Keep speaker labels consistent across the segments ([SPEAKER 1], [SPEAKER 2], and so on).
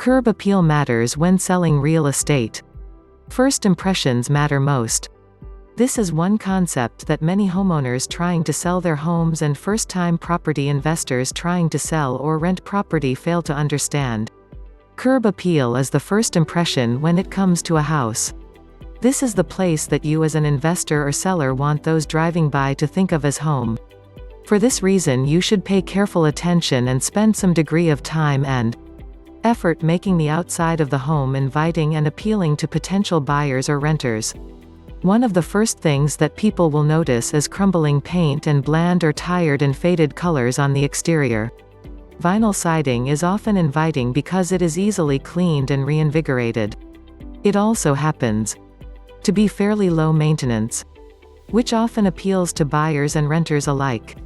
[SPEAKER 1] Curb appeal matters when selling real estate. First impressions matter most. This is one concept that many homeowners trying to sell their homes and first-time property investors trying to sell or rent property fail to understand. Curb appeal is the first impression when it comes to a house. This is the place that you as an investor or seller want those driving by to think of as home. For this reason, you should pay careful attention and spend some degree of time and effort making the outside of the home inviting and appealing to potential buyers or renters. One of the first things that people will notice is crumbling paint and bland or tired and faded colors on the exterior. Vinyl siding is often inviting because it is easily cleaned and reinvigorated. It also happens to be fairly low maintenance, which often appeals to buyers and renters alike.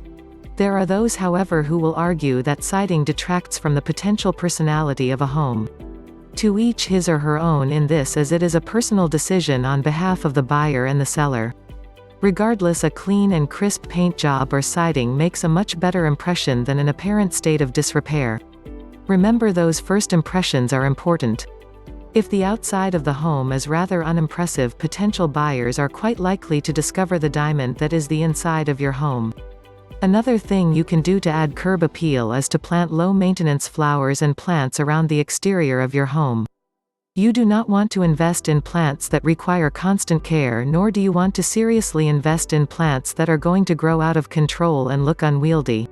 [SPEAKER 1] There are those, however, who will argue that siding detracts from the potential personality of a home. To each his or her own in this, as it is a personal decision on behalf of the buyer and the seller. Regardless, a clean and crisp paint job or siding makes a much better impression than an apparent state of disrepair. Remember, those first impressions are important. If the outside of the home is rather unimpressive, potential buyers are quite likely to discover the diamond that is the inside of your home. Another thing you can do to add curb appeal is to plant low-maintenance flowers and plants around the exterior of your home. You do not want to invest in plants that require constant care, nor do you want to seriously invest in plants that are going to grow out of control and look unwieldy.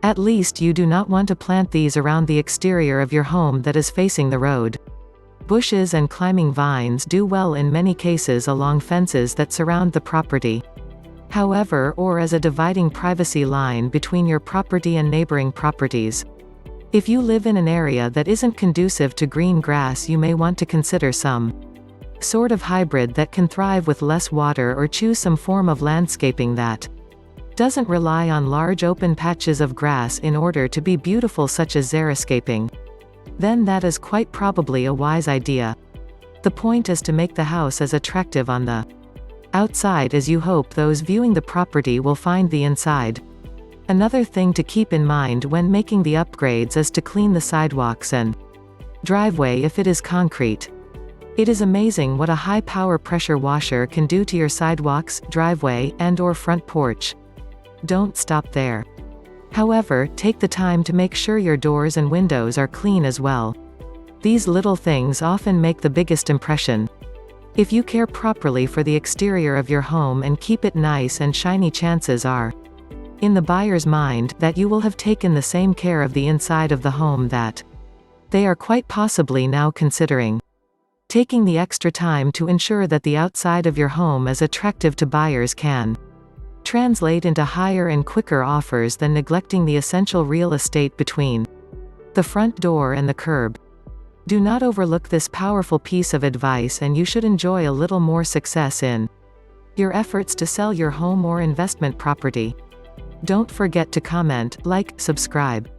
[SPEAKER 1] At least you do not want to plant these around the exterior of your home that is facing the road. Bushes and climbing vines do well in many cases along fences that surround the property. However, or as a dividing privacy line between your property and neighboring properties. If you live in an area that isn't conducive to green grass, you may want to consider some sort of hybrid that can thrive with less water, or choose some form of landscaping that doesn't rely on large open patches of grass in order to be beautiful, such as xeriscaping. Then that is quite probably a wise idea. The point is to make the house as attractive on the outside as you hope those viewing the property will find the inside. Another thing to keep in mind when making the upgrades is to clean the sidewalks and driveway if it is concrete. It is amazing what a high-power pressure washer can do to your sidewalks, driveway, and/or front porch. Don't stop there. However, take the time to make sure your doors and windows are clean as well. These little things often make the biggest impression. If you care properly for the exterior of your home and keep it nice and shiny, chances are, in the buyer's mind, that you will have taken the same care of the inside of the home that they are quite possibly now considering taking the extra time to ensure that the outside of your home is attractive to buyers can translate into higher and quicker offers than neglecting the essential real estate between the front door and the curb. Do not overlook this powerful piece of advice, and you should enjoy a little more success in your efforts to sell your home or investment property. Don't forget to comment, like, subscribe.